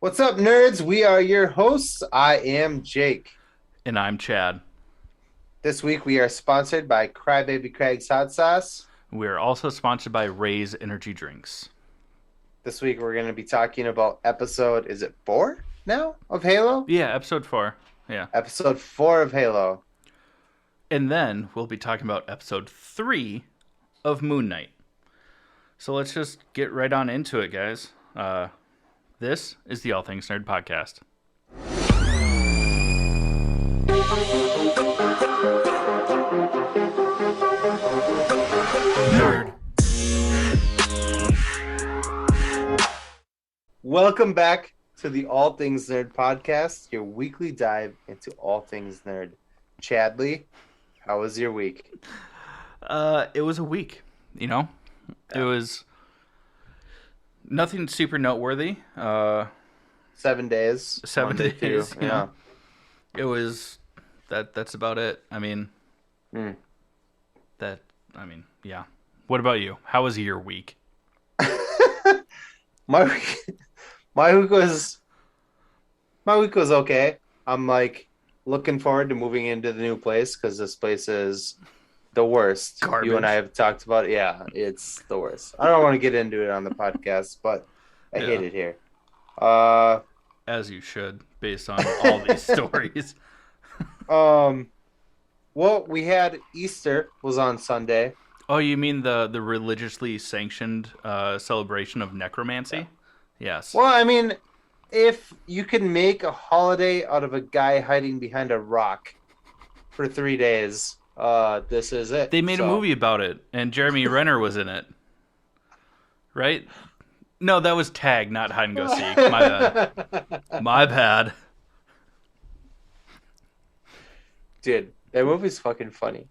What's up, nerds? We are your hosts. I am Jake. And I'm Chad. This week we are sponsored by Crybaby Craig's Hot Sauce. We are also sponsored by Ray's Energy Drinks. This week we're going to be talking about episode, is it 4 now of Halo? Yeah, episode 4. Yeah. Episode 4 of Halo. And then we'll be talking about episode 3 of Moon Knight. So let's just get right on into it, guys. This is the All Things Nerd Podcast. Nerd. Welcome back to the All Things Nerd Podcast, your weekly dive into all things nerd. Chadley, how was your week? It was a week, you know? It was nothing super noteworthy. 7 days. 7 Monday days, through, you know? It was that's about it. Yeah. What about you? How was your week? My week, my week was okay. I'm like looking forward to moving into the new place because this place is the worst. Garbage. You and I have talked about it. Yeah, it's the worst. I don't want to get into it on the podcast, but I hate it here. As you should, based on all these stories. Well, we had Easter was on Sunday. Oh, you mean the religiously sanctioned celebration of necromancy? Yes. Well, I mean, if you can make a holiday out of a guy hiding behind a rock for 3 days, this is it. They made a movie about it, and Jeremy Renner was in it. Right? No, that was Tag, not Hide and Go Seek. My bad. My bad. Dude, that movie's fucking funny.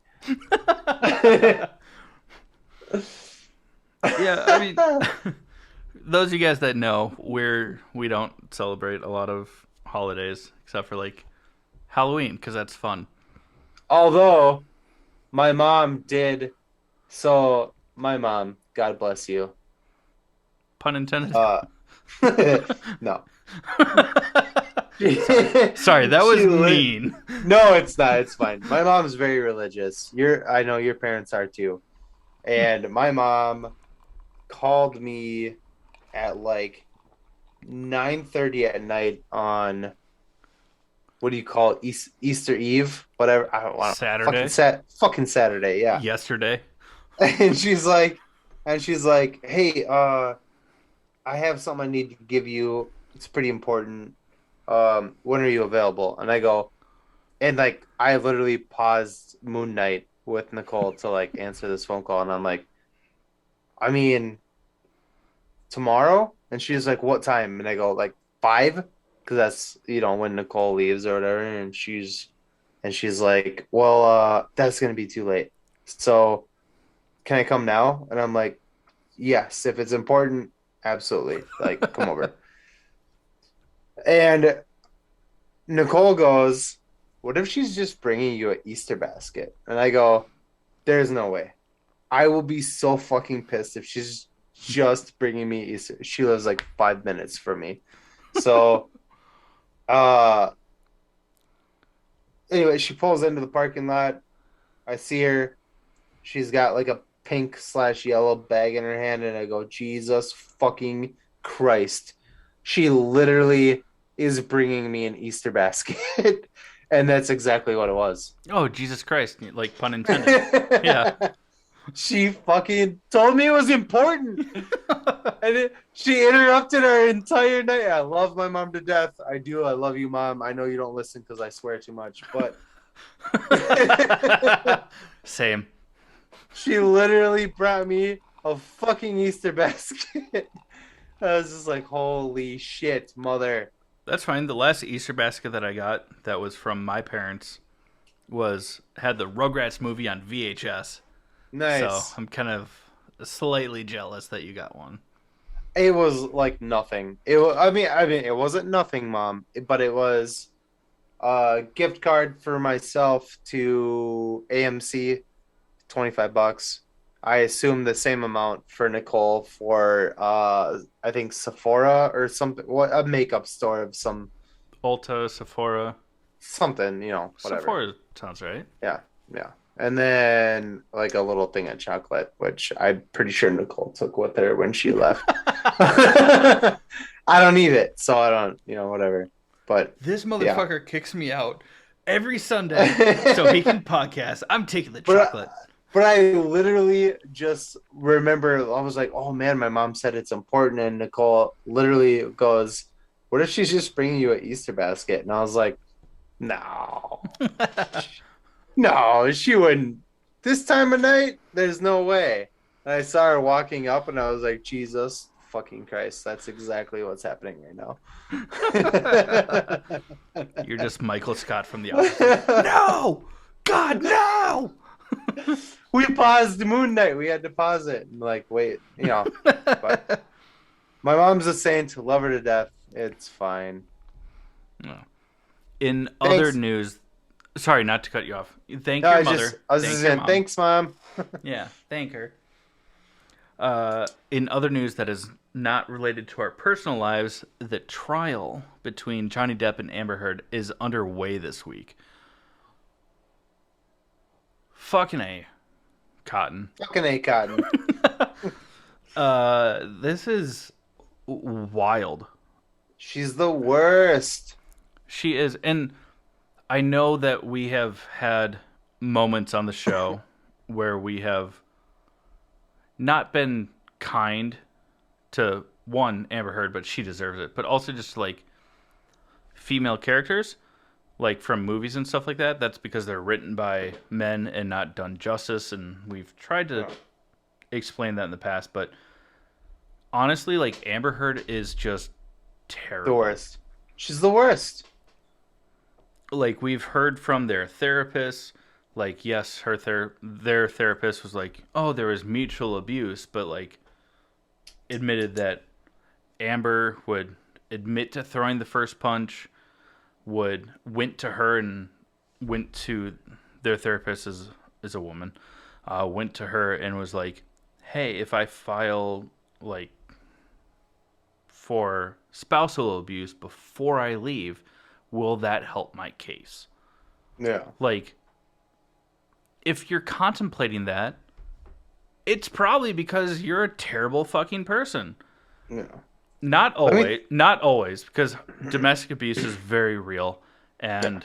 Yeah, I mean, those of you guys that know, we don't celebrate a lot of holidays except for like Halloween because that's fun. Although my mom did, so my mom, God bless you. Pun intended. No. Sorry, that was mean. No, it's not. It's fine. My mom's very religious. I know your parents are too. And my mom called me at like 9:30 at night on what do you call it? Easter Eve, whatever. I don't want Saturday. Fucking Saturday, yeah. Yesterday. And she's like, hey, I have something I need to give you. It's pretty important. When are you available? And I go, and like I literally paused Moon Knight with Nicole to like answer this phone call, and I'm like, I mean, tomorrow? And she's like, what time? And I go, like 5, because that's when Nicole leaves or whatever. And she's like, well, that's gonna be too late. So can I come now? And I'm like, yes, if it's important, absolutely. Like, come over. And Nicole goes, what if she's just bringing you an Easter basket? And I go, there's no way. I will be so fucking pissed if she's just bringing me Easter. She lives like 5 minutes from me. So, anyway, she pulls into the parking lot. I see her. She's got like a pink/yellow bag in her hand, and I go, Jesus fucking Christ. She literally is bringing me an Easter basket. And that's exactly what it was. Oh, Jesus Christ. Like, pun intended. Yeah. She fucking told me it was important. And she interrupted our entire night. I love my mom to death. I do. I love you, Mom. I know you don't listen because I swear too much, but Same. she literally brought me a fucking Easter basket. I was just like, holy shit, mother. That's fine. The last Easter basket that I got that was from my parents had the Rugrats movie on VHS. Nice. So I'm kind of slightly jealous that you got one. It was like nothing. I mean, it wasn't nothing, Mom, but it was a gift card for myself to AMC, $25. I assume the same amount for Nicole for I think Sephora or something, what a makeup store of some Ulta, Sephora. something, whatever. Sephora sounds right. Yeah, yeah. And then like a little thing of chocolate, which I'm pretty sure Nicole took with her when she left. I don't need it, so I don't, whatever. But This yeah. motherfucker kicks me out every Sunday so he can podcast. I'm taking the But chocolate. but I literally just remember I was like, oh man, my mom said it's important, and Nicole literally goes, "What if she's just bringing you an Easter basket?" And I was like, no, no, she wouldn't. This time of night, there's no way. And I saw her walking up, and I was like, Jesus fucking Christ, that's exactly what's happening right now. You're just Michael Scott from The Office. Like, no! God, no! We paused the Moon Knight. We had to pause it and like wait, But my mom's a saint. Love her to death. It's fine. No. In other Thanks. news, sorry not to cut you off. Thank No, your I was Thank just your saying, mom. thanks, mom. Yeah, thank her. In other news that is not related to our personal lives, the trial between Johnny Depp and Amber Heard is underway this week. Fucking A. Cotton. Fucking A Cotton. This is wild. She's the worst. She is, and I know that we have had moments on the show where we have not been kind to one Amber Heard, but she deserves it. But also just like female characters, like from movies and stuff like that. That's because they're written by men and not done justice. And we've tried to explain that in the past, but honestly, like Amber Heard is just The terrible. worst. She's the worst. Like we've heard from their therapists, like yes, their therapist was like, oh, there was mutual abuse, but like admitted that Amber would admit to throwing the first punch, would went to her and went to their therapist is a woman, went to her and was like, hey, if I file like for spousal abuse before I leave, will that help my case? Yeah. Like, if you're contemplating that, it's probably because you're a terrible fucking person. Yeah. Not always, because domestic abuse is very real, and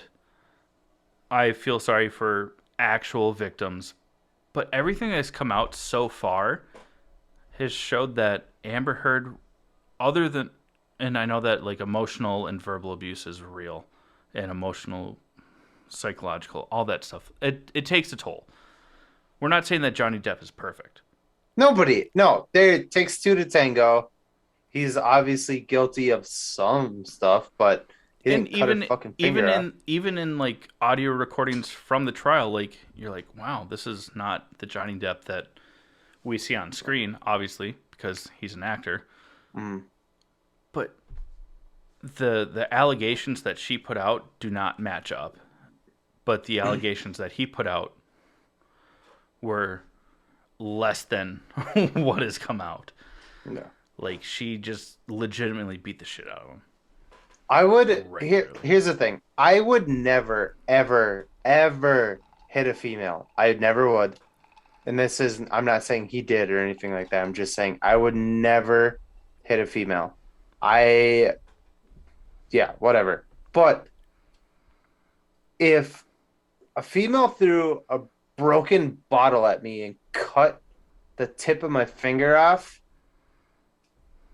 I feel sorry for actual victims. But everything that's come out so far has showed that Amber Heard, other than, and I know that like emotional and verbal abuse is real, and emotional, psychological, all that stuff. It takes a toll. We're not saying that Johnny Depp is perfect. Nobody. No, there it takes two to tango. He's obviously guilty of some stuff, but he And didn't cut her fucking finger off. even in like audio recordings from the trial, like you're like, wow, this is not the Johnny Depp that we see on screen, obviously, because he's an actor. Mm. But the allegations that she put out do not match up. But the allegations that he put out were less than what has come out. No. Like she just legitimately beat the shit out of him. I would Regularly. here's the thing. I would never, ever, ever hit a female. I never would. And this is I'm not saying he did or anything like that. I'm just saying I would never hit a female. I yeah, whatever. But if a female threw a broken bottle at me and cut the tip of my finger off,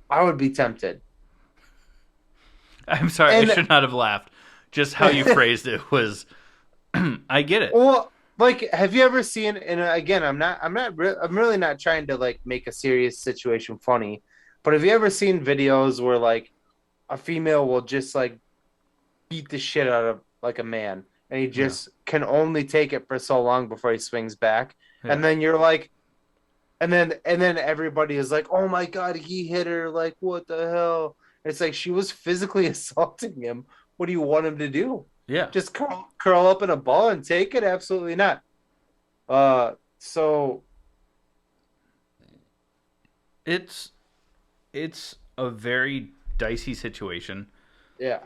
I would be tempted. I'm sorry, I And should not have laughed. Just how you phrased it was, I get it. well, like, have you ever seen? And again, I'm really not trying to like make a serious situation funny, but have you ever seen videos where like a female will just like beat the shit out of like a man, and he Yeah, just can only take it for so long before he swings back, yeah, and then you're like, and then everybody is like, oh my god, he hit her, like what the hell? It's like she was physically assaulting him. What do you want him to do? yeah. Just curl up in a ball and take it? Absolutely not. So It's a very dicey situation. Yeah.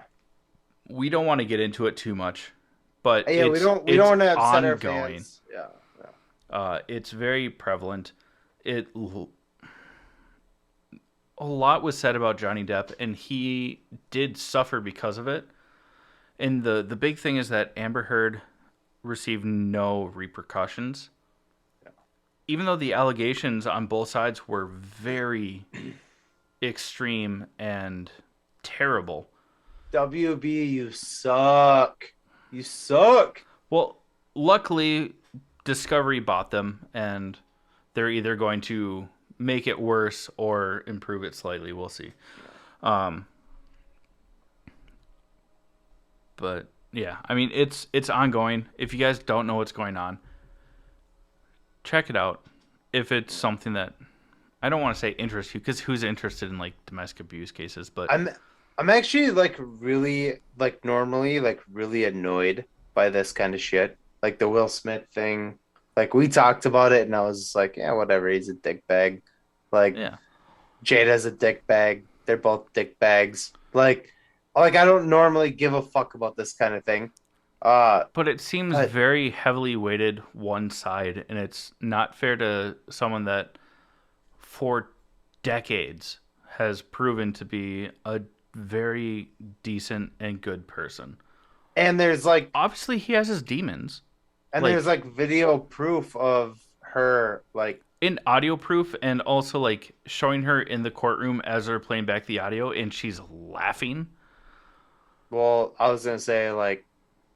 We don't want to get into it too much, but Yeah, we don't it's want to upset our ongoing. fans. Yeah. Yeah. It's very prevalent. It a lot was said about Johnny Depp, and he did suffer because of it. And the big thing is that Amber Heard received no repercussions, even though the allegations on both sides were very extreme and terrible. WB, you suck. You suck. Well, luckily, Discovery bought them, and they're either going to make it worse or improve it slightly. We'll see. Um, but yeah, I mean, it's ongoing. If you guys don't know what's going on, check it out. If it's something that I don't want to say interests you, because who's interested in like domestic abuse cases? But I'm actually like really like normally like really annoyed by this kind of shit. Like the Will Smith thing. Like we talked about it and I was like, yeah, whatever, he's a dick bag. Like yeah, Jada's a dick bag. They're both dick bags. Like I don't normally give a fuck about this kind of thing. Uh but it seems but very heavily weighted one side, and it's not fair to someone that for decades has proven to be a very decent and good person. and there's like Obviously, he has his demons, and there's like like video proof of her like in audio proof, and also like showing her in the courtroom as they're playing back the audio, and she's laughing. well, I was gonna say like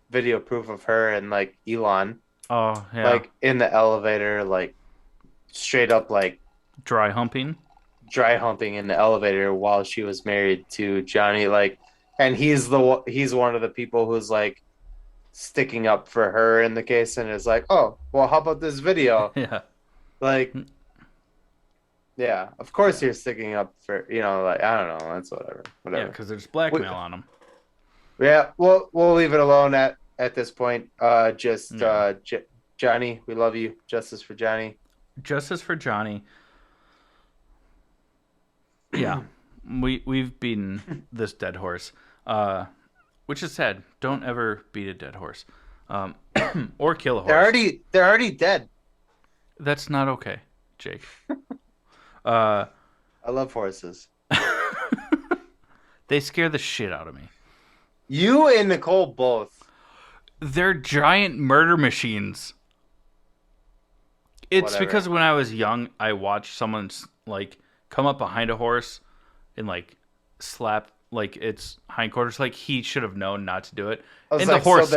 video proof of her and like Elon Oh yeah, like in the elevator, like straight up like dry humping. dry humping in the elevator while she was married to Johnny. Like, and he's one of the people who's like sticking up for her in the case, and is like, oh, well, how about this video? Yeah, Like, yeah, of course you're sticking up for like I don't know, that's whatever, yeah, whatever. because there's We, blackmail on him. yeah, we'll leave it alone at this point. Just Yeah, Johnny, we love you. Justice for Johnny. justice for Johnny. Yeah, we've beaten this dead horse, which is sad. Don't ever beat a dead horse, um, or kill a horse. They're already dead. That's not okay, Jake. Uh, I love horses. they scare the shit out of me. You and Nicole both. They're giant murder machines. It's Whatever. because when I was young, I watched someone like come up behind a horse and like slap like its hindquarters. Like he should have known not to do it. I was And like, the horse,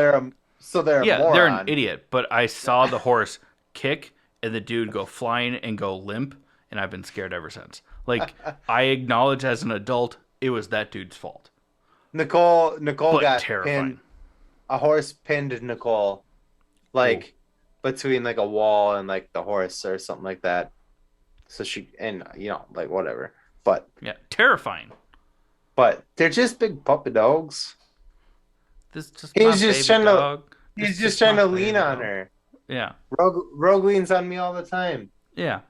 so they're a yeah, moron. they're an idiot. But I saw the horse kick and the dude go flying and go limp, and I've been scared ever since. Like I acknowledge as an adult, it was that dude's fault. Nicole But got terrifying. pinned. A horse pinned Nicole, like between like a wall and like the horse or something like that. So she and like whatever. But Yeah, terrifying. they're just big puppy dogs. This is just He my was just baby trying to dog. he's This just is trying my to lean baby on dog. her. Yeah, Rogue leans on me all the time. yeah.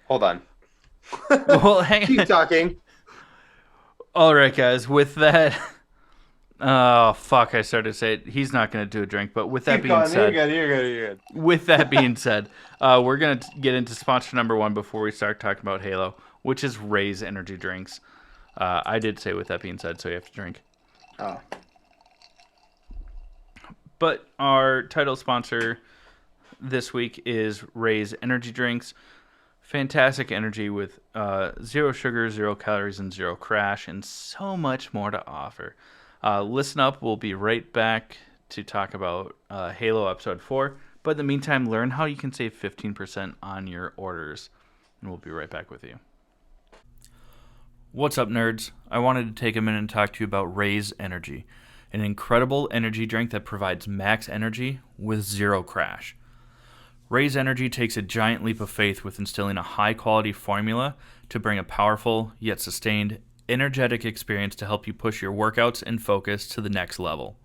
Hold on. Well, hang Keep on. talking. All right, guys. With that, oh fuck! I started to say it. He's not going to do a drink. But with that Keep being going. You're said, good. You're good. You're good. with that being said, we're going to get into sponsor number one before we start talking about Halo, which is Ray's energy drinks. I did say with that being said, so you have to drink. Oh. But our title sponsor this week is Ray's energy drinks. Fantastic energy with zero sugar, 0 calories, and 0 crash, and so much more to offer. Listen up. We'll be right back to talk about Halo Episode 4. But in the meantime, learn how you can save 15% on your orders. And we'll be right back with you. What's up, nerds? I wanted to take a minute and talk to you about Ray's Energy, an incredible energy drink that provides max energy with 0 crash. Ray's Energy takes a giant leap of faith with instilling a high-quality formula to bring a powerful, yet sustained, energetic experience to help you push your workouts and focus to the next level.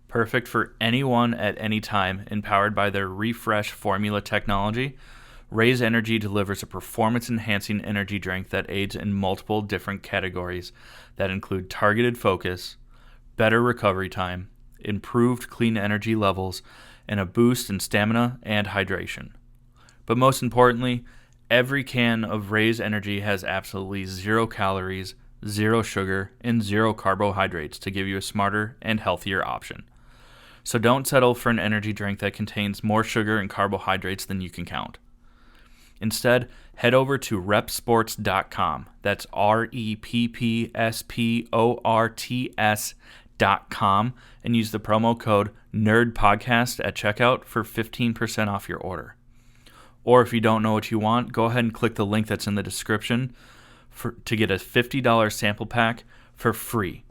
Perfect for anyone at any time, empowered by their refresh formula technology, Raise Energy delivers a performance-enhancing energy drink that aids in multiple different categories that include targeted focus, better recovery time, improved clean energy levels, and a boost in stamina and hydration. But most importantly, every can of Raise Energy has absolutely 0 calories, 0 sugar, and 0 carbohydrates to give you a smarter and healthier option. So don't settle for an energy drink that contains more sugar and carbohydrates than you can count. Instead, head over to repsports.com. That's REPPSPORTS.com and use the promo code NERDPODCAST at checkout for 15% off your order. Or if you don't know what you want, go ahead and click the link that's in the description to get a $50 sample pack for free.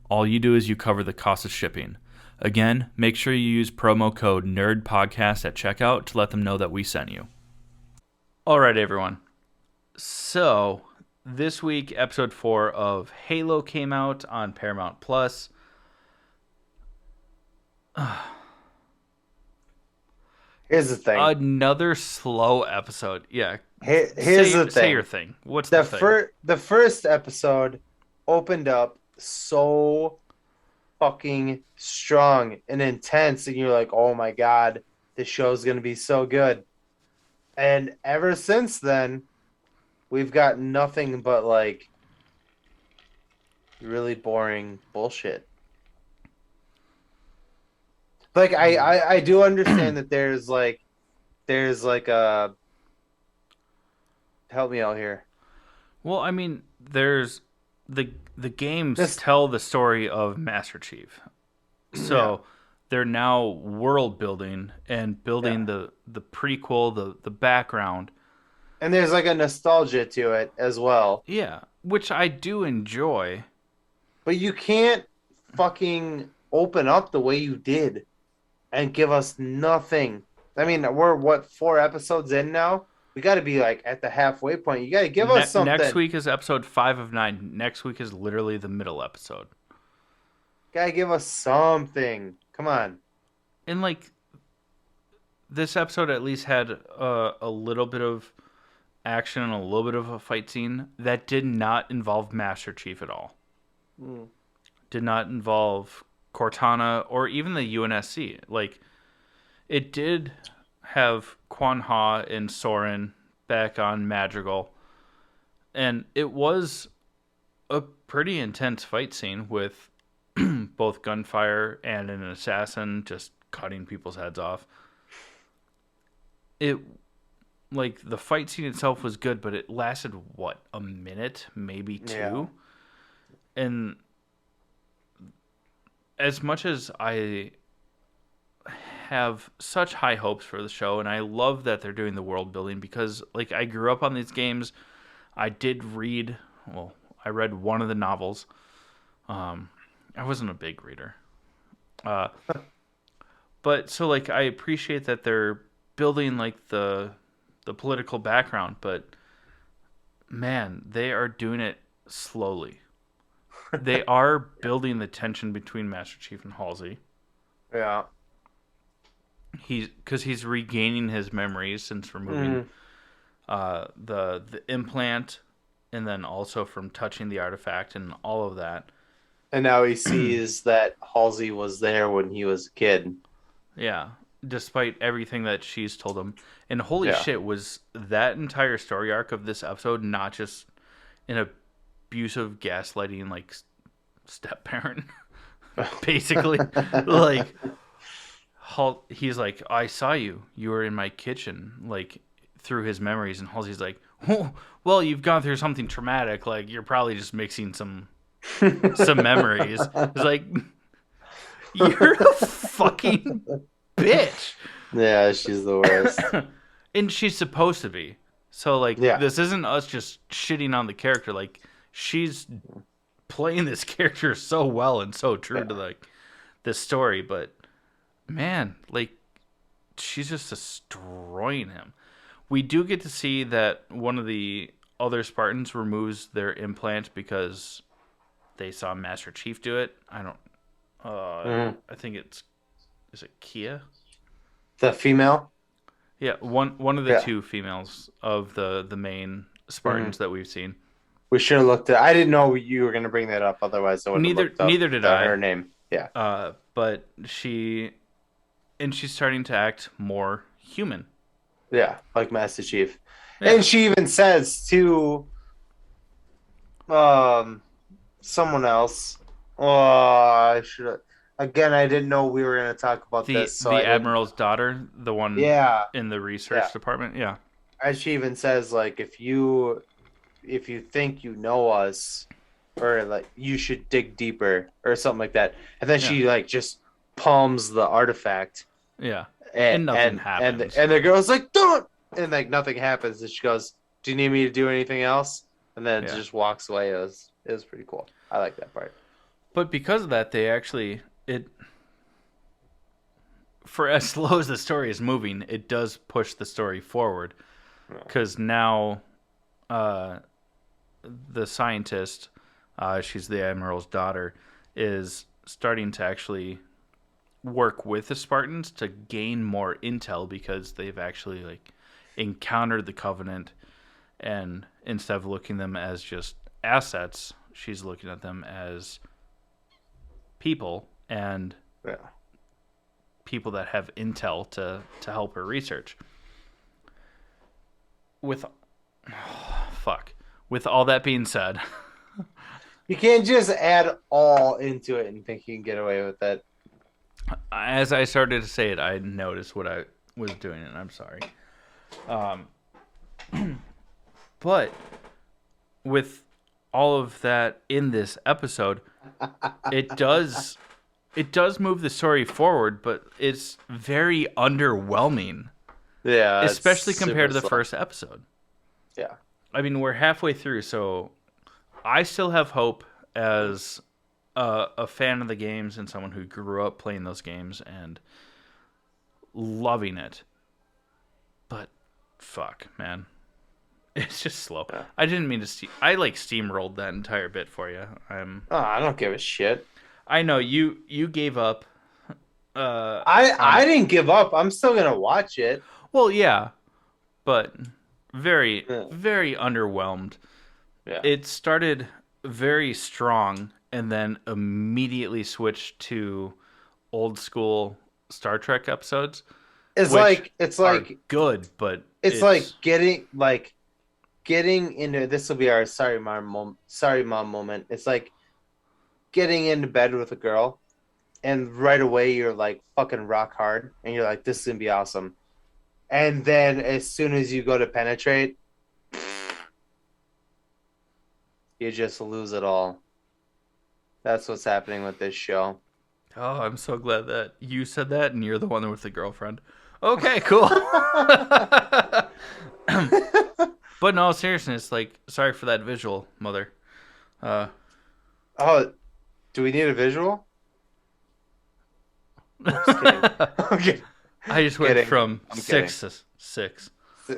All you do is you cover the cost of shipping. Again, make sure you use promo code NERDPODCAST at checkout to let them know that we sent you. All right, everyone. So, this week, episode 4 of Halo came out on Paramount Plus. Here's the thing. Another slow episode. Yeah. Here's the thing. Say your thing. What's the thing? The first episode opened up so fucking strong and intense, and you're like, oh my god, this show's gonna be so good. And ever since then, we've got nothing but like really boring bullshit. Like I do understand that there's like a help me out here. Well, I mean, there's the games tell the story of Master Chief. So they're now world building and building the prequel, the background. And there's like a nostalgia to it as well. Yeah, which I do enjoy. But you can't fucking open up the way you did and give us nothing. I mean, we're 4 episodes in now? We got to be like at the halfway point. You got to give us something. Next week is episode 5 of 9. Next week is literally the middle episode. Got to give us something. Come on. And like this episode at least had a little bit of action and a little bit of a fight scene that did not involve Master Chief at all. Did not involve Cortana or even the UNSC. Like, it did have Quan Ha and Soren back on Madrigal, and it was a pretty intense fight scene with both gunfire and an assassin just cutting people's heads off. It, like, the fight scene itself was good, but it lasted, what, a minute, maybe 2? Yeah. And as much as I have such high hopes for the show, and I love that they're doing the world building because, like, I grew up on these games. I did read, well, I read one of the novels. I wasn't a big reader. But so, like, I appreciate that they're building, like, the political background, but man, they are doing it slowly. They are building the tension between Master Chief and Halsey. Yeah. Because he's regaining his memories since removing the implant, and then also from touching the artifact and all of that. And now he sees that Halsey was there when he was a kid. Yeah, despite everything that she's told him. And holy shit, was that entire story arc of this episode not just an abusive, gaslighting, like, step-parent? Basically. Like, he's like, I saw you. You were in my kitchen, like, through his memories. And Halsey's like, oh, well, you've gone through something traumatic. Like, you're probably just mixing some memories. It's like, you're a fucking bitch. Yeah, she's the worst. And she's supposed to be. So, like, this isn't us just shitting on the character. Like, she's playing this character so well and so true to, like, the story. But, man, like, she's just destroying him. We do get to see that one of the other Spartans removes their implant because they saw Master Chief do it. I don't... I think it's... Is it Kia? The female? Yeah, one of the Yeah. two females of the main Hmm. Spartans that we've seen. We should have looked at. I didn't know you were gonna bring that up. Otherwise, I would have Neither looked up neither did I. her name. Yeah. But she's starting to act more human. Yeah. Like Master Chief, Yeah. and she even says to um someone else. Oh, I should have. Again, I didn't know we were gonna talk about The this, so the I didn't. admiral's daughter, the one Yeah. in the Yeah. research department. Yeah. And she even says like if you think you know us or like you should dig deeper or something like that. And then Yeah. she like just palms the artifact Yeah. and And nothing and and happens. and the girl's like, don't, and like nothing happens. And she goes, do you need me to do anything else? And then it Yeah. just walks away. It was pretty cool. I like that part. But because of that, they actually it for as slow as the story is moving, it does push the story forward Yeah. because now uh, the scientist, she's the admiral's daughter, is starting to actually work with the Spartans to gain more intel because they've actually like encountered the Covenant, and instead of looking at them as just assets, she's looking at them as people and Yeah. people that have intel to help her research. With fuck. With all that being said, You can't just add all into it and think you can get away with it. as I started to say it, I noticed what I was doing, and I'm sorry. But with all of that in this episode, it does move the story forward, but it's very underwhelming, Yeah, it's especially compared super to the slow. first episode. Yeah. I mean, we're halfway through, so I still have hope as a fan of the games and someone who grew up playing those games and loving it. But fuck, man. It's just slow. Yeah. I didn't mean to I like steamrolled that entire bit for you. Oh, I don't give a shit. I know you gave up I on didn't give up. I'm still gonna watch it. well, yeah, but very Yeah. very underwhelmed. Yeah. It started very strong and then immediately switched to old school Star Trek episodes, It's which like it's are like good, but it's like getting into this will be our sorry mom moment. It's like getting into bed with a girl and right away you're like fucking rock hard and you're like this is gonna be awesome. And then as soon as you go to penetrate, you just lose it all. That's what's happening with this show. oh, I'm so glad that you said that and you're the one with the girlfriend. Okay, cool. But no, seriously, it's like sorry for that visual, mother. Uh, Oh, do we need a visual? Just kidding. Okay. I just went Kidding. from I'm six to six.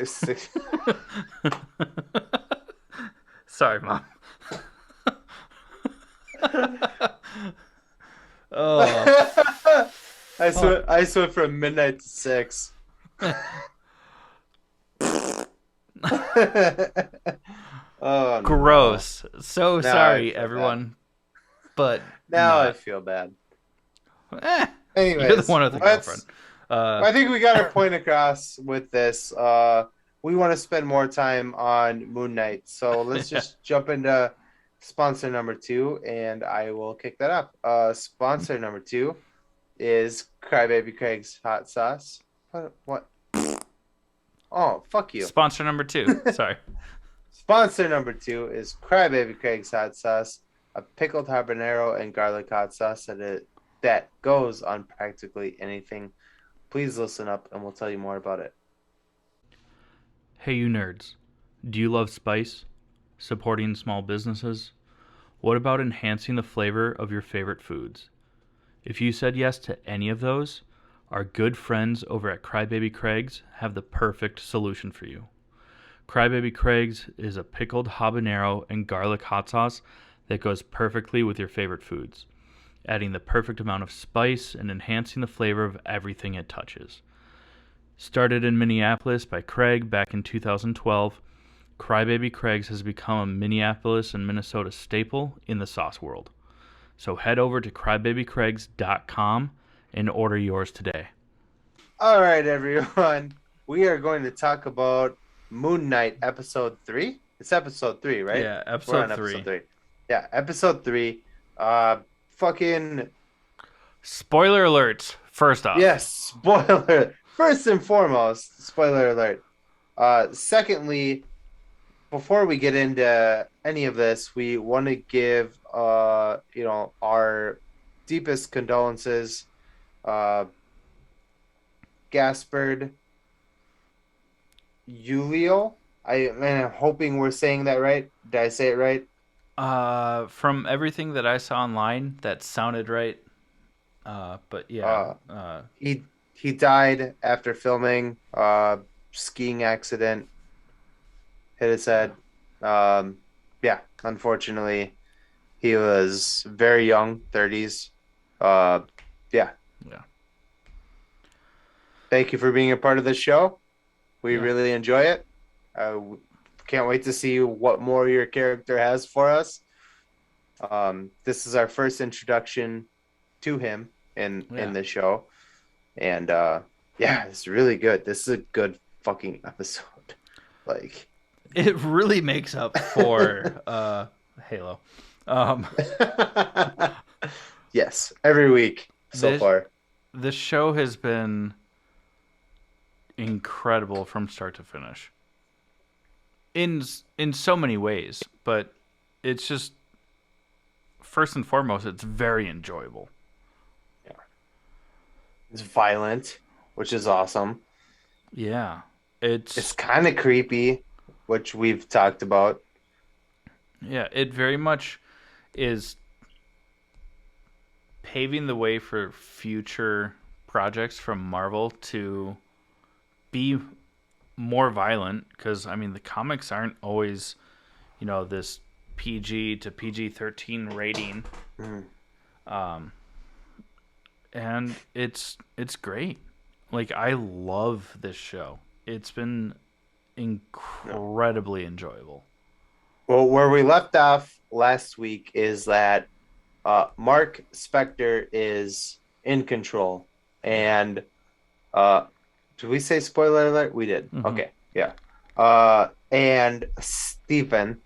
Six. Sorry, mom. Oh, I sweat from midnight to 6. Oh, gross. So Now I sorry, feel everyone. But now I not. feel bad. Eh, Anyways, you're the one with the girlfriend. I think we got our point across with this. We want to spend more time on Moon Knight, so let's just jump into sponsor number 2, and I will kick that up. Sponsor number 2 is Crybaby Craig's Hot Sauce. What? Oh, fuck you. Sponsor number 2. Sorry. Sponsor number 2 is Crybaby Craig's Hot Sauce, a pickled habanero and garlic hot sauce that goes on practically anything. Please listen up and we'll tell you more about it. Hey, you nerds. Do you love spice? Supporting small businesses? What about enhancing the flavor of your favorite foods? If you said yes to any of those, our good friends over at Crybaby Craig's have the perfect solution for you. Crybaby Craig's is a pickled habanero and garlic hot sauce that goes perfectly with your favorite foods, adding the perfect amount of spice and enhancing the flavor of everything it touches. Started in Minneapolis by Craig back in 2012, Crybaby Craig's has become a Minneapolis and Minnesota staple in the sauce world. So head over to crybabycraigs.com and order yours today. All right, everyone. We are going to talk about Moon Knight episode 3. It's episode 3, right? Yeah, We're episode on episode 3. 3. Yeah, episode 3. Fucking Spoiler alerts, first off. yes, spoiler. First and foremost, spoiler alert. Secondly, before we get into any of this, we want to give our deepest condolences. Gaspard Ulio. I'm hoping we're saying that right. Did I say it right? From everything that I saw online, that sounded right. But yeah, He died after filming. Skiing accident, hit his head. Yeah, unfortunately, he was very young, 30s. Yeah. yeah. Thank you for being a part of this show. We Yeah. really enjoy it. Can't wait to see what more your character has for us. This is our first introduction to him in the show, and yeah, it's really good. This is a good fucking episode. Like, It really makes up for Halo. yes, every week so far. This show has been incredible from start to finish. In so many ways, but it's just first and foremost, it's very enjoyable. Yeah, it's violent, which is awesome. Yeah, It's kind of creepy, which we've talked about. Yeah, it very much is paving the way for future projects from Marvel to be more violent, because I mean the comics aren't always, this PG to PG-13 rating. And it's great. Like, I love this show. It's been incredibly enjoyable. Well, where we left off last week is that Mark Spector is in control, and did we say spoiler alert? We did. Mm-hmm. Okay, yeah. And Stephen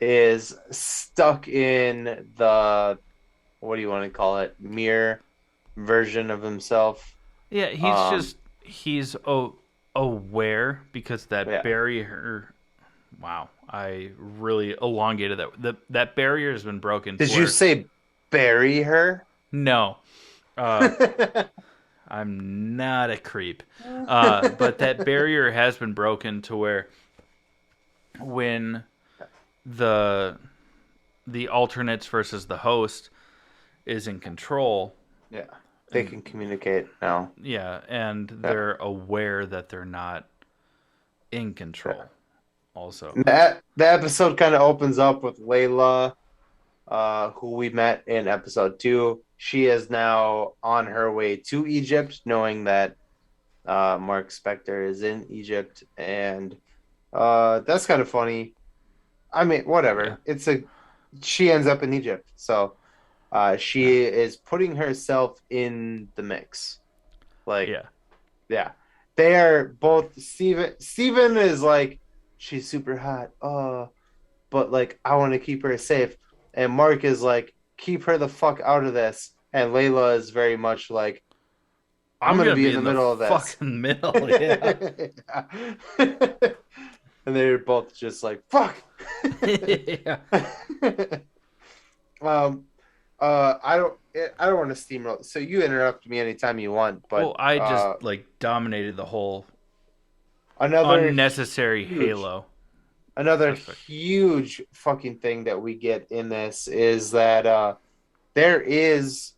is stuck in the, what do you want to call it, mirror version of himself. Yeah, he's aware because that barrier. Wow, I really elongated that. That barrier has been broken. Did you say bury her? No. I'm not a creep. But that barrier has been broken to where when the alternates versus the host is in control. Yeah. They can communicate now. Yeah, and they're aware that they're not in control. Yeah. Also, the episode kind of opens up with Layla, who we met in episode 2. She is now on her way to Egypt, knowing that Mark Spector is in Egypt, and that's kind of funny. I mean, whatever. Yeah. She ends up in Egypt, so she is putting herself in the mix. Like, yeah. They are both. Steven is like, she's super hot, but like, I want to keep her safe. And Mark is like, keep her the fuck out of this. And Layla is very much like, I'm gonna be in the middle of this. Fucking middle, yeah. And they're both just like, fuck. Yeah. I don't want to steamroll. So you interrupt me anytime you want, but well, I just dominated the whole unnecessary Halo. Another huge fucking thing that we get in this is that there is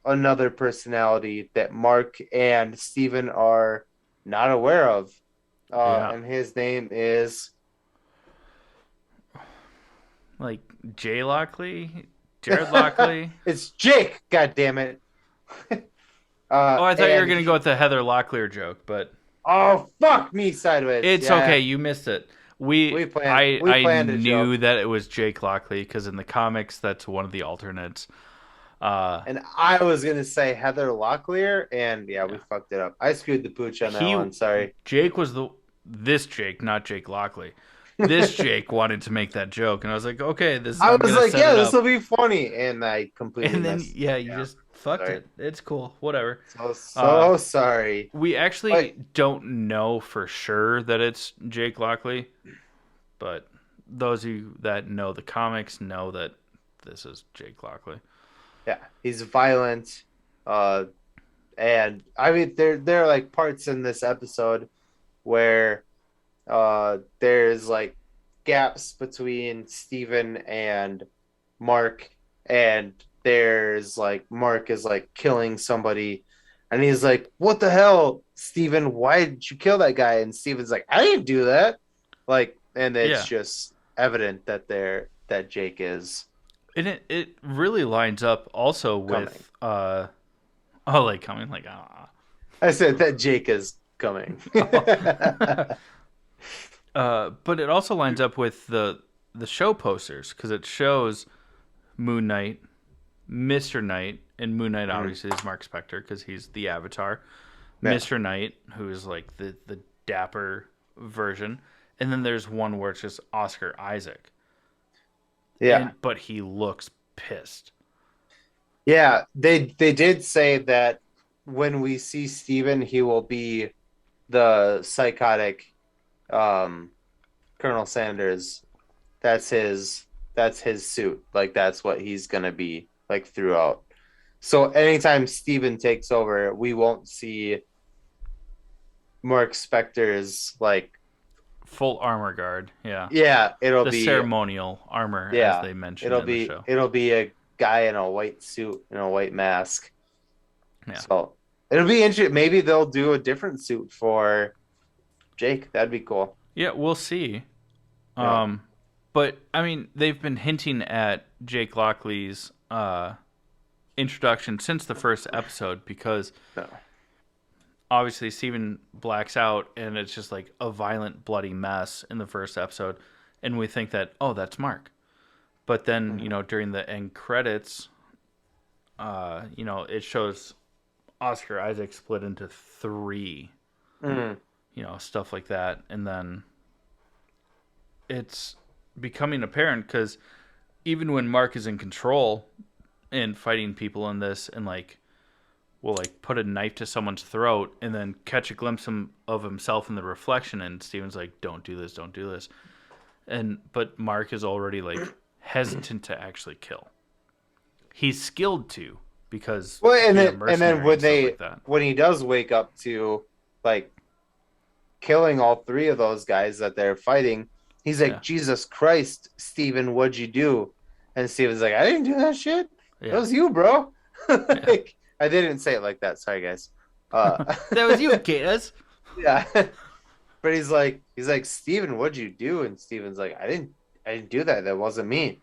another personality that Mark and Steven are not aware of. And his name is like Jay Lockley? Jared Lockley? It's Jake, god damn it. I thought you were going to go with the Heather Locklear joke, but Oh, fuck me sideways. It's okay. Yeah, You missed it. We we I planned a knew joke. that it was Jake Lockley because in the comics that's one of the alternates. Uh, And I was gonna say Heather Locklear, and yeah, we yeah. fucked it up. I screwed the pooch on that He one. Sorry. Jake was the this Jake, not Jake Lockley. This Jake wanted to make that joke, and I was like, okay, this I I'm was gonna like, set yeah, it this up. will be funny, and I completely And then missed. yeah, you Yeah, just fucked sorry. it. It's cool, whatever. So Uh, so sorry. we But actually don't know for sure that it's Jake Lockley, but those of you that know the comics know that this is Jake Lockley. yeah, he's violent. Uh, and I mean, there are like parts in this episode where there's like gaps between Steven and Mark, and there's like Mark is like killing somebody, and he's like, "What the hell, Steven? Why did you kill that guy?" And Steven's like, "I didn't do that." Like, and it's Yeah, just evident that Jake is and it really lines up also coming. with oh, like coming like I said that Jake is coming. but it also lines up with the show posters because it shows Moon Knight, Mr. Knight, and Moon Knight Mm, obviously is Mark Spector because he's the Avatar. yeah, Mr. Knight, who is like the dapper version, and then there's one where it's just Oscar Isaac, yeah, and but he looks pissed. yeah. They did say that when we see Steven, he will be the psychotic um Colonel Sanders. That's his suit. Like that's what he's gonna be like throughout. So anytime Steven takes over, we won't see Mark Spector's like Full armor guard, yeah, yeah, the ceremonial armor as yeah, they mentioned in the show. it'll be a guy in a white suit and a white mask. Yeah, So it'll be interesting. Maybe they'll do a different suit for Jake. That'd be cool. yeah, we'll see. Yeah. Um, but I mean, they've been hinting at Jake Lockley's introduction since the first episode because No. obviously Steven blacks out and it's just like a violent, bloody mess in the first episode, and we think that oh, that's Mark. But then Mhm. during the end credits, it shows Oscar Isaac split into three, Mhm. stuff like that, and then it's becoming apparent because even when Mark is in control and fighting people in this, and like will like put a knife to someone's throat and then catch a glimpse of himself in the reflection, and Steven's like, "Don't do this, don't do this," but Mark is already like hesitant to actually kill. He's skilled to because Well, being a and then mercenary and stuff like that. when he does wake up to like killing all three of those guys that they're fighting, he's like, Yeah, Jesus Christ, Steven, what'd you do? And Steven's like, I didn't do that shit. That yeah, was you, bro. yeah. Like, I didn't say it like that. Sorry, guys. Uh, That was you, Kaz. yeah. But he's like, Steven, what'd you do? And Steven's like, I didn't do that. That wasn't me.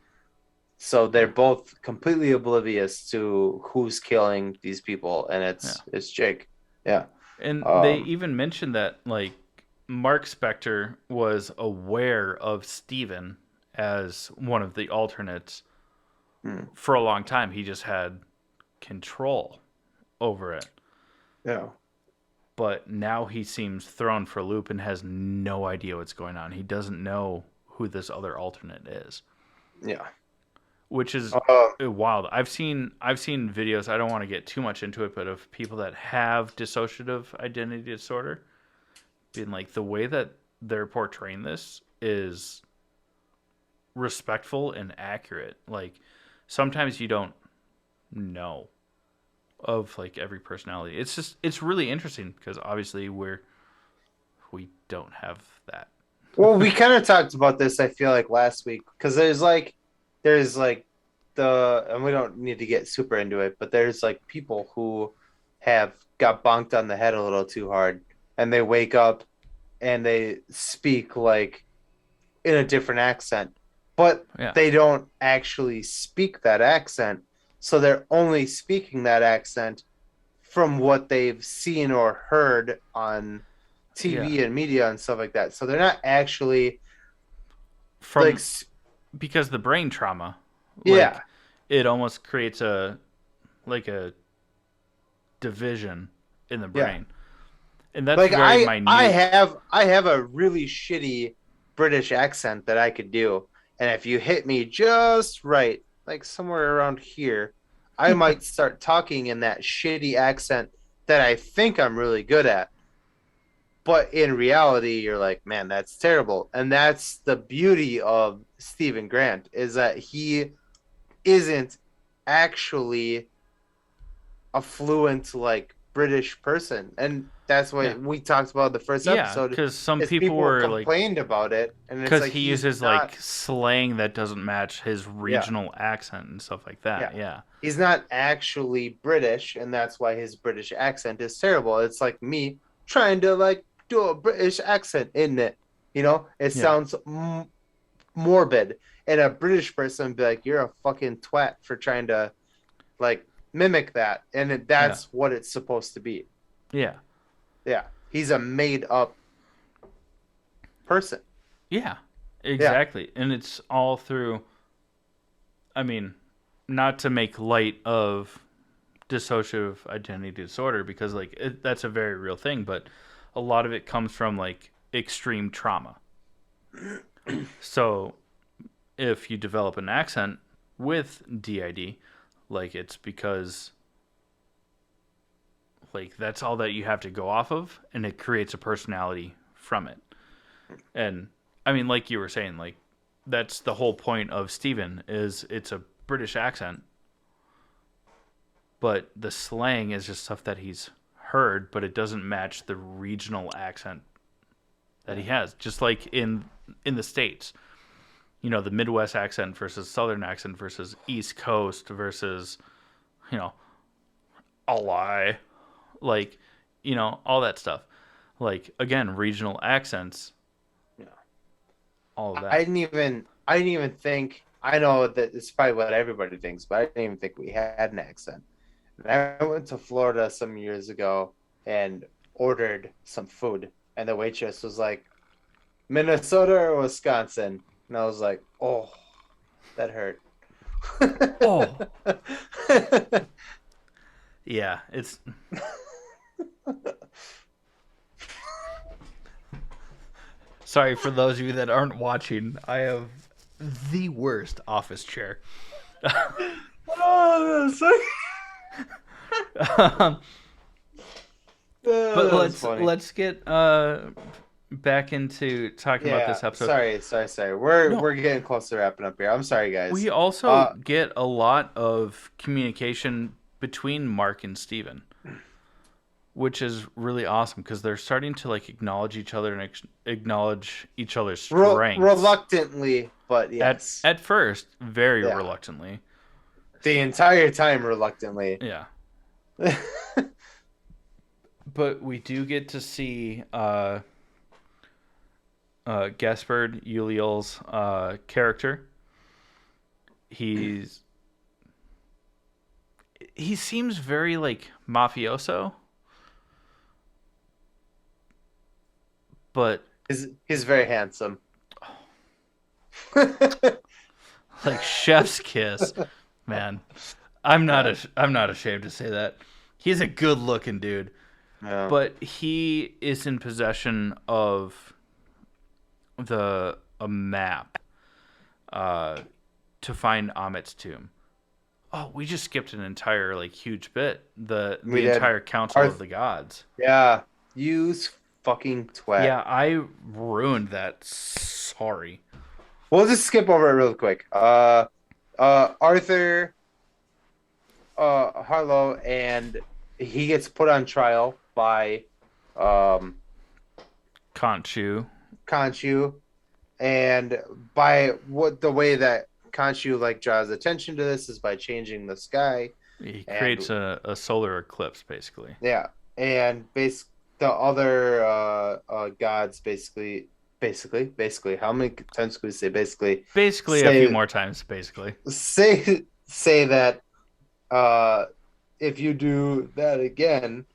So they're Yeah, both completely oblivious to who's killing these people, and yeah. it's Jake. Yeah. And they Um. even mentioned that like Mark Spector was aware of Steven as one of the alternates Hmm. for a long time. He just had control over it. Yeah. But now he seems thrown for a loop and has no idea what's going on. He doesn't know who this other alternate is, Yeah. which is Uh, wild. I've seen videos. I don't want to get too much into it, but of people that have dissociative identity disorder, being like the way that they're portraying this is respectful and accurate. Like sometimes you don't know of like every personality. It's really interesting because obviously we don't have that. well, we kind of talked about this, I feel like last week, because there's like and we don't need to get super into it, but there's like people who have got bonked on the head a little too hard, and they wake up and they speak like in a different accent, but Yeah, they don't actually speak that accent. So they're only speaking that accent from what they've seen or heard on Yeah. TV and media and stuff like that. So they're not actually like, From because the brain trauma, yeah, like it almost creates a like a division in the yeah. brain. And that's Like very I minute. have a really shitty British accent that I could do, and if you hit me just right, like somewhere around here, I might start talking in that shitty accent that I think I'm really good at. But in reality, you're like, man, that's terrible. And that's the beauty of Stephen Grant is that he isn't actually a fluent like British person, and that's Yeah. what we talked about in the first Yeah, episode. cuz some Is people people were like complained about it, and it's cuz like he he's uses like not. slang that doesn't match his Yeah, regional accent and stuff like that. yeah, Yeah. he's not actually British, and that's why his British accent is terrible. It's like me trying to like do a British accent, isn't it? It Yeah. sounds morbid, and a British person would be like, "You're a fucking twat for trying to like mimic that," and Yeah. that's what it's supposed to be. Yeah. Yeah, he's a made up person. Yeah. Yeah, Exactly. And it's all through I mean, not to make light of dissociative identity disorder because that's a very real thing, but a lot of it comes from like extreme trauma. So if you develop an accent with DID, like it's because like that's all that you have to go off of and it creates a personality from it. And I mean like you were saying, like that's the whole point of Steven is it's a British accent, but the slang is just stuff that he's heard, but it doesn't match the regional accent that he has. Just like in the States, the Midwest accent versus Southern accent versus East Coast versus, you know, a lie, like, all that stuff. Like again, regional accents, yeah. all of I that. didn't even. I didn't even think. I know that it's probably what everybody thinks, but I didn't even think we had an accent. And I went to Florida some years ago and ordered some food, and the waitress was like, "Minnesota or Wisconsin?" And I was like, "Oh, that hurt." Oh, yeah, it's sorry for those of you that aren't watching. I have the worst office chair. Oh, sorry. But That was funny. let's get back into talking about Yeah, this episode. sorry. We're No, we're getting close to wrapping up here. I'm sorry, guys. we also Uh, get a lot of communication between Mark and Steven, which is really awesome because they're starting to like acknowledge each other and acknowledge each other's strengths. reluctantly, but yes. At first, very Yeah. reluctantly. The entire time reluctantly. Yeah. But we do get to see Gaspard Ulliel's character. He seems very like mafioso, but He's very handsome. like chef's kiss, man. I'm not ashamed to say that. He's a good looking dude, Yeah. but he is in possession of a map uh, to find Amit's tomb. Oh, we just skipped an entire like huge bit. We The did. entire Council of Arth- the Gods. yeah. Use fucking twat. Yeah, I ruined that. Sorry. We'll just skip over it real quick. Arthur Harlow, and he gets put on trial by um Conchu. Khonshu, and by what the way that Khonshu like draws attention to this is by changing the sky, He and creates a solar eclipse, basically. yeah, and the other gods basically how many times can we say Basically, a few say more times, basically. say that uh if you do that again,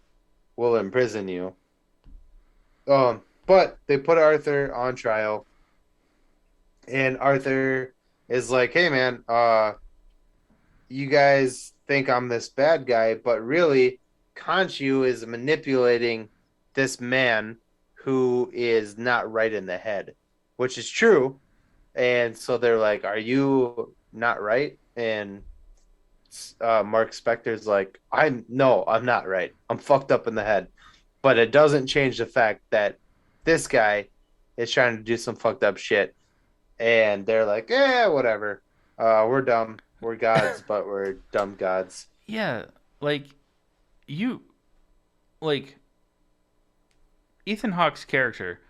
we'll imprison you. But they put Arthur on trial, and Arthur is like, "Hey, man, you guys think I'm this bad guy, but really, Khonshu is manipulating this man who is not right in the head, which is true." And so they're like, "Are you not right?" And Mark Spector's like, "I'm no, I'm not right. I'm fucked up in the head." But it doesn't change the fact that this guy is trying to do some fucked up shit, and they're like, "Yeah, whatever. We're dumb. We're gods, but we're dumb gods." Yeah, like you like Ethan Hawke's character,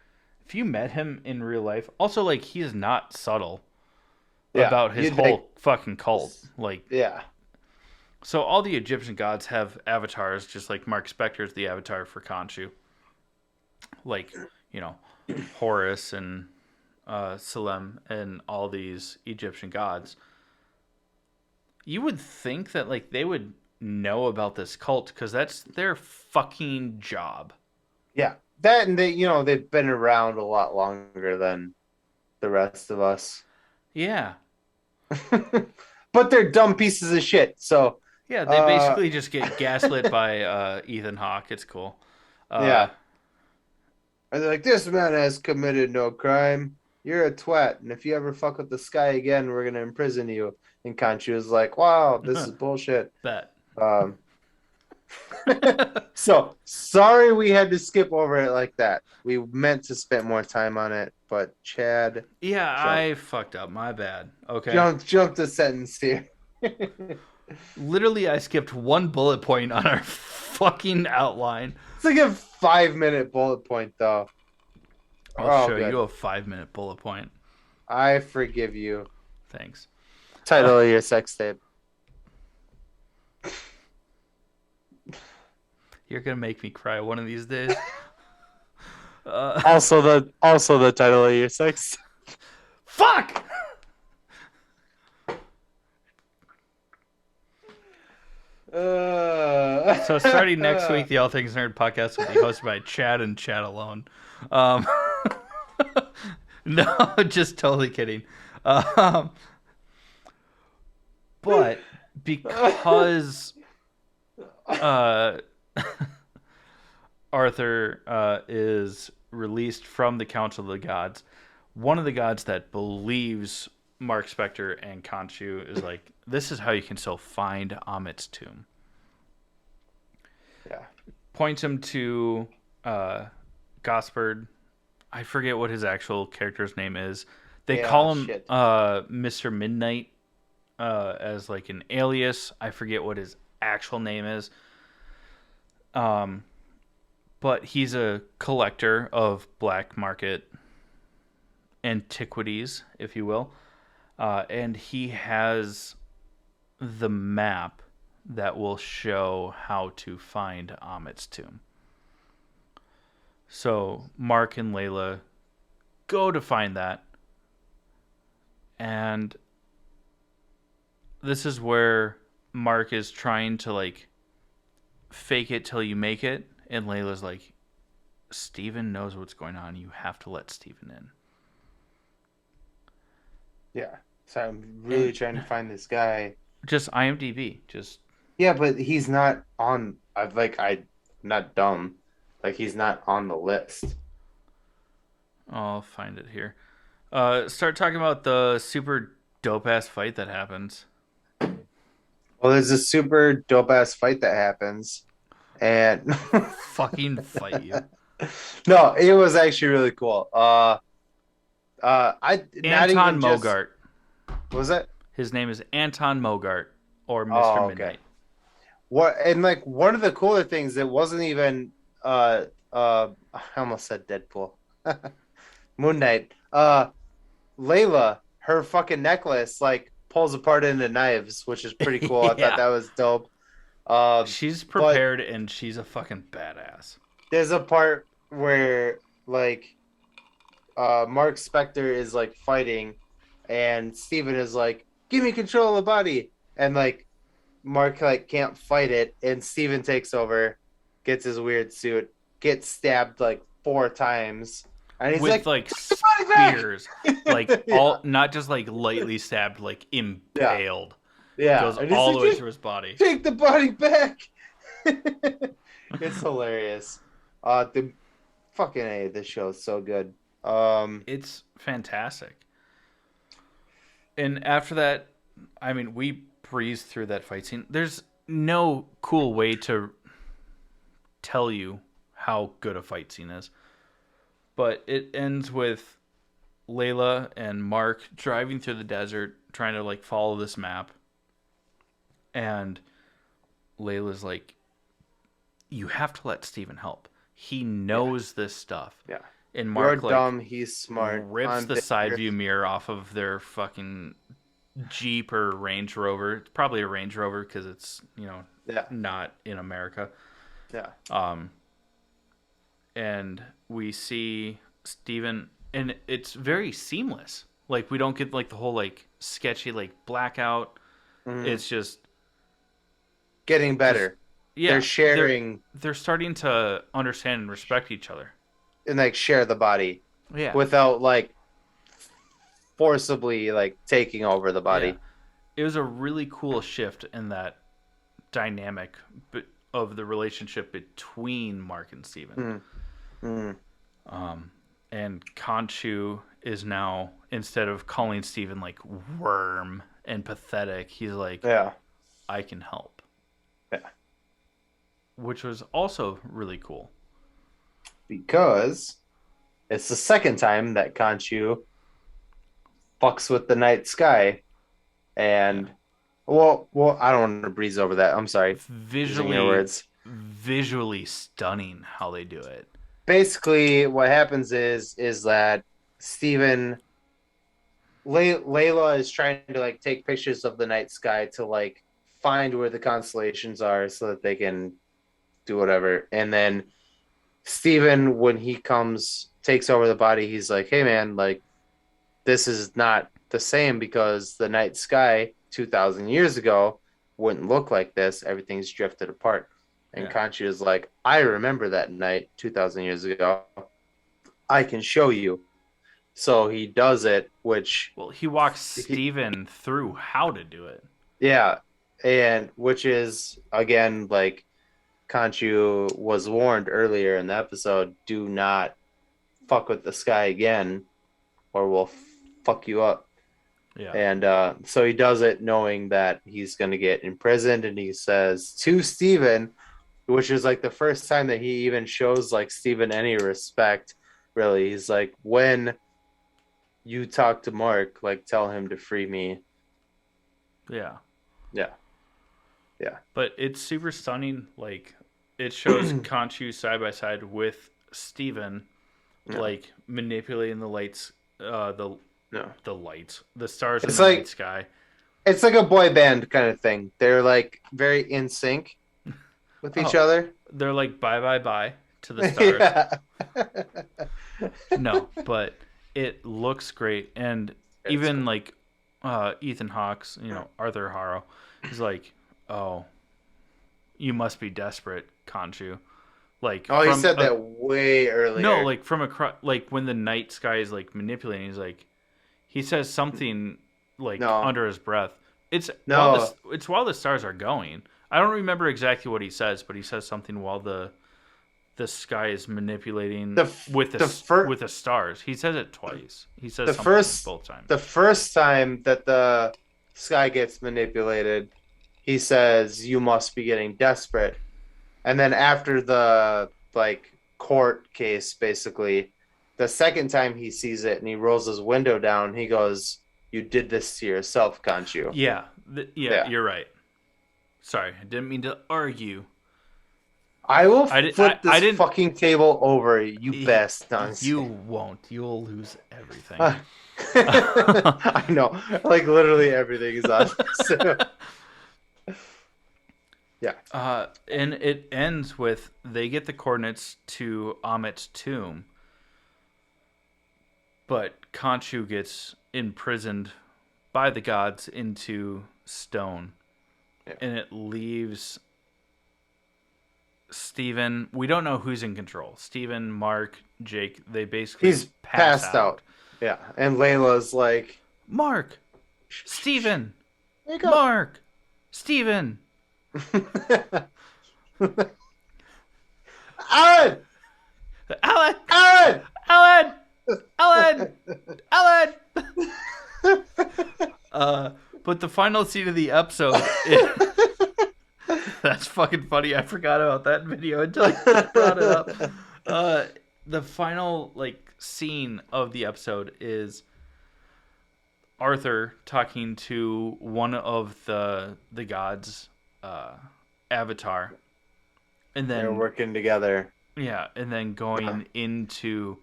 if you met him in real life, also like he is not subtle Yeah, about his you'd like, whole fucking cult. Like, yeah, so all the Egyptian gods have avatars, just like Mark Spector's the avatar for Khonshu. Like, you know, Horus and Selem and all these Egyptian gods. You would think that like they would know about this cult because that's their fucking job. yeah. That and they've been around a lot longer than the rest of us. Yeah, But they're dumb pieces of shit. So, yeah. They uh, basically just get gaslit by Ethan Hawke. It's cool. Uh, yeah. And they're like, "This man has committed no crime. You're a twat, and if you ever fuck with the sky again, we're gonna imprison you." And Conchu is like, "Wow, this is bullshit." bet. Um, so sorry we had to skip over it like that. We meant to spend more time on it, but Chad Yeah, jumped I fucked up. My bad. Okay. jumped a sentence here. Literally, I skipped one bullet point on our fucking outline. It's like a 5 minute bullet point, though. I'll We're all show you good. a 5 minute bullet point. I forgive you. Thanks. Uh, Title of your sex tape. you're gonna make me cry one of these days. Uh, Also the title of your sex. fuck. So starting next week, the All Things Nerd podcast will be hosted by Chad and Chad alone. Um, no, just totally kidding. Um, but because uh, Arthur is released from the Council of the Gods, one of the gods that believes Mark Spector and Khonshu is like, this is how you can still find Amit's tomb. Yeah. Points him to Gospard. I forget what his actual character's name is. They Yeah, call him shit. Mr. Midnight as like an alias. I forget what his actual name is. But he's a collector of black market antiquities, if you will. And he has the map that will show how to find Amit's tomb. So Mark and Layla go to find that. And this is where Mark is trying to like fake it till you make it. And Layla's like, Steven knows what's going on. You have to let Steven in. Yeah. So I'm really And trying to find this guy. just IMDb. Just Yeah, but he's not on. I'm not dumb. Like he's not on the list. I'll find it here. Start talking about the super dope ass fight that happens. Well, there's a super dope ass fight that happens, and Fucking fight you. no, it was actually really cool. I not Anton even just Mogart. was it? His name is Anton Mogart or Mr. Oh, okay. Midnight. What and like one of the cooler things, it wasn't even I almost said Deadpool. Moon Knight. Layla, her fucking necklace like pulls apart into knives, which is pretty cool. I thought Yeah. that was dope. Um, She's but prepared and she's a fucking badass. there's a part where like Mark Spector is like fighting, and Steven is like, "Give me control of the body," and like Mark like can't fight it, and Steven takes over, gets his weird suit, gets stabbed like 4 times, and he's with like, like "Put the body spears, like back!" Yeah, all not just like lightly stabbed, like yeah, impaled. yeah. Goes And he's all like, the way "Just through his body. take the body back." It's hilarious. The fucking A, this show is so good. It's fantastic. And after that, I mean, we breezed through that fight scene. There's no cool way to tell you how good a fight scene is, but it ends with Layla and Mark driving through the desert trying to like follow this map, and Layla's like, "You have to let Steven help. He Yeah, knows this stuff." yeah. And You're Mark like dumb. He's smart. rips I'm the side view dangerous. mirror off of their fucking Jeep or Range Rover. It's probably a Range Rover because it's, Yeah, not in America. yeah. Um, and we see Steven, and it's very seamless. Like we don't get like the whole like sketchy like blackout. Mhm. It's Getting just better. They're yeah, sharing they're starting to understand and respect each other. and like share the body Yeah, without like forcibly like taking over the yeah. body. It was a really cool shift in that dynamic of the relationship between Mark and Steven. Mm, mm, And Conchu is now, instead of calling Steven like worm and pathetic, he's like, yeah, I can help. yeah. Which was also really cool. Because it's the second time that Kanchu fucks with the night sky, Yeah. and well, I don't want to breeze over that. I'm sorry, using your Visually words. visually stunning how they do it. Basically, what happens is that Steven Layla is trying to like take pictures of the night sky to like find where the constellations are so that they can do whatever. And then Steven, when he comes, takes over the body, he's like, "Hey man, like this is not the same because the night sky 2,000 years ago wouldn't look like this. Everything's drifted apart." And Yeah. Conchi is like, "I remember that night 2,000 years ago. I can show you." So he does it, which Well, he walks he, Steven through how to do it. yeah, and which is again like Conchu was warned earlier in the episode, do not fuck with the sky again or we'll fuck you up. Yeah. And so he does it knowing that he's going to get imprisoned. And he says to Steven, which is like the first time that he even shows like Steven any respect, really. He's like, when you talk to Mark, like tell him to free me. Yeah. Yeah. Yeah. But it's super stunning. Like, it shows Conchu side by side with Steven, No. like, manipulating the lights, No. the stars in It's the night like sky. it's like a boy band kind of thing. They're like very in sync with each Oh, other. they're like, bye, bye, bye to the stars. Yeah. No, but it looks great. And It's even cool. like Ethan Hawke's, Arthur Harrow, is like, oh, you must be desperate, Conchu. Like Oh, he from said a that way no, earlier. like from like when the night sky is like manipulating, he's like he says something like No, under his breath. no. It's while the stars are going. I don't remember exactly what he says, but he says something while the sky is manipulating The with the stars. He says it twice. He says the something first both times. the first time that the sky gets manipulated, he says you must be getting desperate. And then after the like court case, basically, the second time he sees it and he rolls his window down, he goes, "You did this to yourself, can't you?" Yeah, yeah, Yeah. you're right. Sorry, I didn't mean to argue. I will I flip this didn't. fucking table over, you bastards. You won't. You'll lose everything. I know. Like literally everything is on. So, yeah. And it ends with they get the coordinates to Amit's tomb, but Khonshu gets imprisoned by the gods into stone, Yeah. and it leaves Steven, we don't know who's in control. Steven, Mark, Jake, they basically He's pass passed out. out. Yeah, and Layla's like, Mark, shh, shh, shh, Steven, wake up. Mark, Steven. Alan! Alan, Alan! Alan, Alan, Alan. But the final scene of the episode, that's fucking funny. I forgot about that video until I brought it up. The final scene of the episode is Arthur talking to one of the gods, Avatar, and They're then working together. yeah, and then going into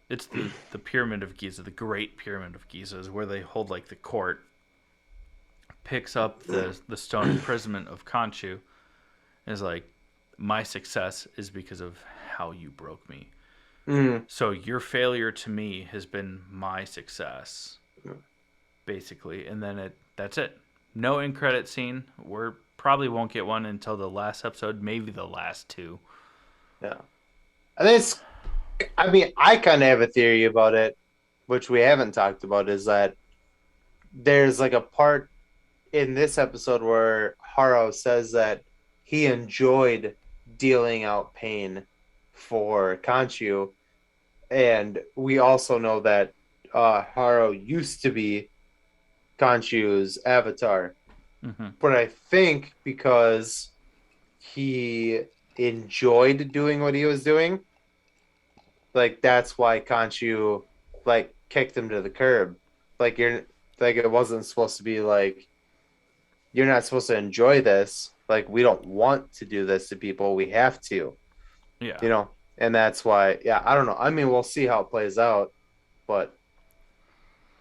it's the Pyramid of Giza, the Great Pyramid of Giza, is where they hold like the court. Picks up the stone imprisonment of Khonshu, and is like, my success is because of how you broke me. So your failure to me has been my success, basically. And then that's it. No end credit scene. We're probably won't get one until the last episode, maybe the last two. Yeah. And it's, I mean, I kind of have a theory about it, which we haven't talked about, is that there's like a part in this episode where Haro says that he enjoyed dealing out pain for Khonshu, and we also know that Haro used to be Khonshu's avatar. Mm-hmm. But I think because he enjoyed doing what he was doing, like that's why Khonshu like kicked him to the curb. Like you're like it wasn't supposed to be like you're not supposed to enjoy this. Like we don't want to do this to people. We have to. Yeah. You know, and that's why, yeah, I don't know. I mean, we'll see how it plays out, but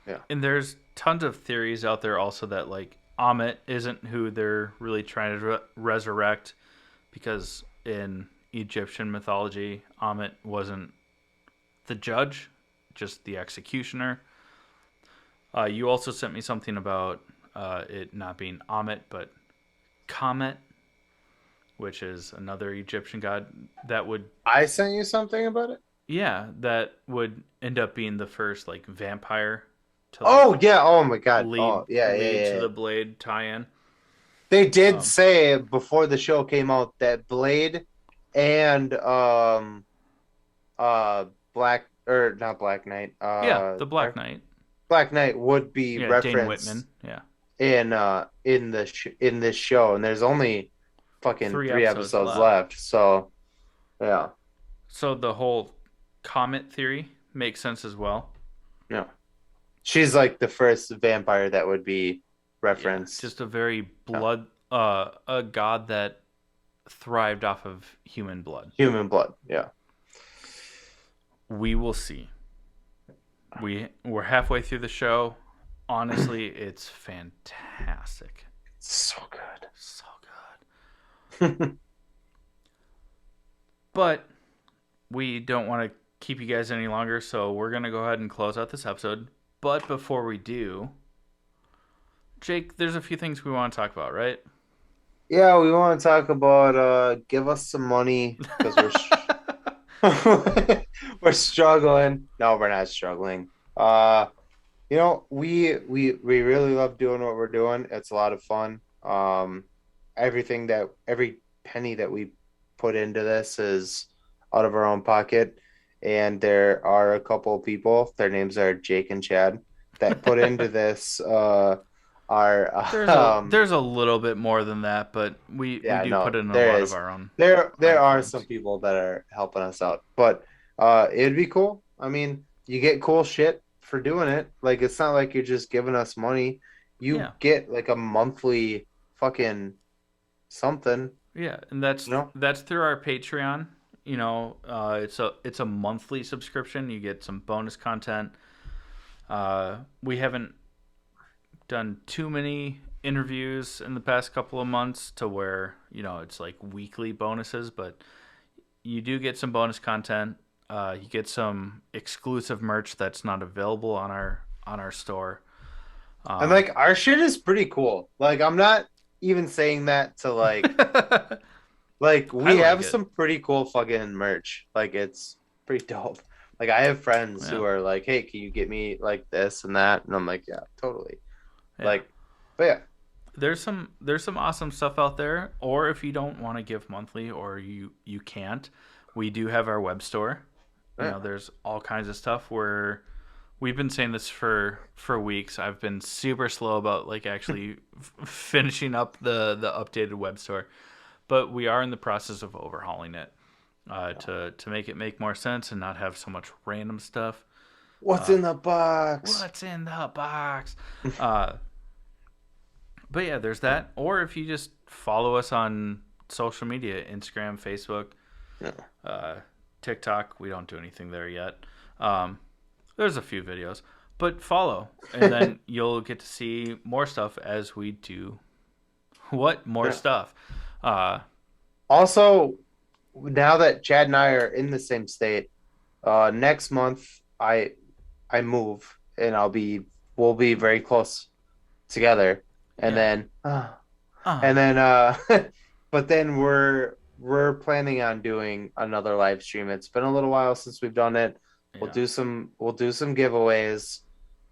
yeah. And there's tons of theories out there also that like Amit isn't who they're really trying to resurrect, because in Egyptian mythology, Amit wasn't the judge, just the executioner. You also sent me something about it not being Amit, but Comet, which is another Egyptian god that would... I sent you something about it? Yeah, that would end up being the first like vampire to Oh, yeah. Oh my God. lead Oh, yeah, yeah, lead to yeah. the Blade tie-in. They did say before the show came out that Blade and Black, or not Black Knight, Yeah, the Black Knight. Black Knight would be Yeah, Dane referenced Whitman. Yeah, in this show, and there's only fucking three episodes left. So yeah. So the whole comet theory makes sense as well. Yeah. She's like the first vampire that would be referenced. Yeah, just a very blood, a god that thrived off of human blood. Human blood, yeah. We will see. We're halfway through the show. Honestly, it's fantastic. So good. So good. But we don't want to keep you guys any longer, so we're going to go ahead and close out this episode. But before we do, Jake, there's a few things we want to talk about, right? Yeah, we want to talk about give us some money because we're struggling. No, we're not struggling. You know, we really love doing what we're doing. It's a lot of fun. Every penny that we put into this is out of our own pocket, and there are a couple of people, their names are Jake and Chad, that put into this there's a little bit more than that, but we do put in a lot of our own. There are some people that are helping us out, but it'd be cool. I mean, you get cool shit for doing it. Like it's not like you're just giving us money. You get like a monthly fucking something. Yeah, and that's through our Patreon. You know, it's a monthly subscription. You get some bonus content. We haven't done too many interviews in the past couple of months to where, you know, it's like weekly bonuses, but you do get some bonus content. You get some exclusive merch that's not available on our store. And like our shit is pretty cool. Like I'm not even saying that to like Like I we like have it. some pretty cool fucking merch. Like it's pretty dope. Like I have friends Yeah, who are like, "Hey, can you get me like this and that?" And I'm like, "Yeah, totally." yeah. Like, but yeah, There's some awesome stuff out there. Or if you don't want to give monthly, or you can't, we do have our web store. yeah. There's all kinds of stuff where we've been saying this for weeks. I've been super slow about like actually finishing up the updated web store, but we are in the process of overhauling it to make it make more sense and not have so much random stuff. What's Uh, in the box? what's in the box? Uh, but yeah, there's that. Or if you just follow us on social media, Instagram, Facebook, Yeah. uh, TikTok. We don't do anything there yet. Um, there's a few videos, but follow, and then you'll get to see more stuff as we do. What more Yeah. stuff? Uh, Also, now that Chad and I are in the same state, next month I move and we'll be very close together. And yeah. then Uh, and then but then we're planning on doing another live stream. It's been a little while since we've done it. yeah. We'll do some giveaways.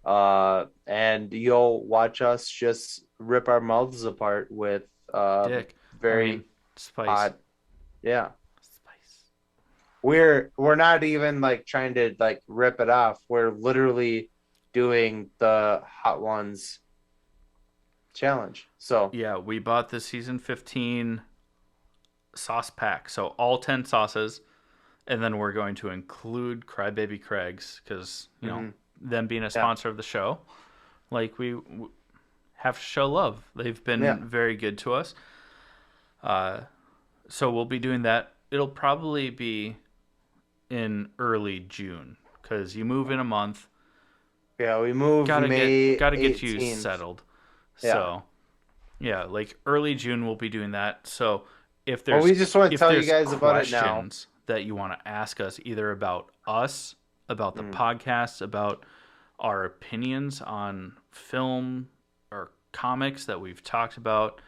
And you'll watch us just rip our mouths apart with Dick. I mean, very spice. hot, yeah. Spice. We're not even like trying to like rip it off. We're literally doing the Hot Ones challenge. So Yeah, we bought the season 15 sauce pack, so all 10 sauces, and then we're going to include Crybaby Craig's because mhm, them being a yeah, sponsor of the show, like we have to show love. They've yeah. been very good to us. Uh, so we'll be doing that. It'll probably be in early June because you move in a month. Yeah, we move Gotta get May gotta get you 18th. settled. Yeah. So yeah, like early June we'll be doing that. So if Well, there's we just want to if tell you there's guys about it now. questions that you want to ask us either about us, about the Mm. podcast, about our opinions on film or comics that we've talked about,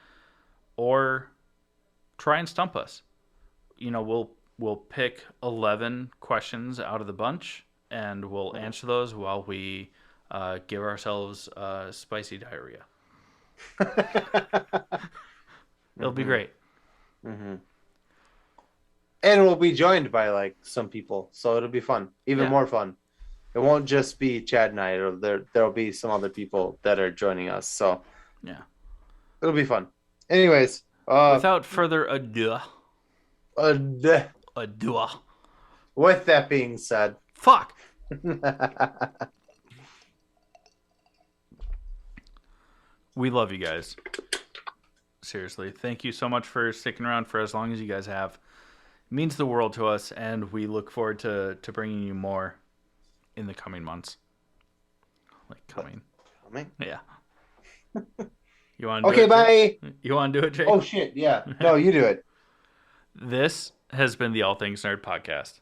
or try and stump us. We'll pick 11 questions out of the bunch and we'll answer those while we give ourselves spicy diarrhea. It'll be hmm great. hmm And we'll be joined by like some people, so it'll be fun, even Yeah, more fun. It won't just be Chad and I. There'll be some other people that are joining us, so yeah. it'll be fun. Anyways, Without further ado, uh, ado. with that being said, Fuck. We love you guys. Seriously, thank you so much for sticking around for as long as you guys have. It means the world to us, and we look forward to bringing you more in the coming months. Like coming, yeah. You want to do okay, it, Jake? bye. You want to do it, Jake? Oh shit, yeah. No, you do it. This has been the All Things Nerd podcast.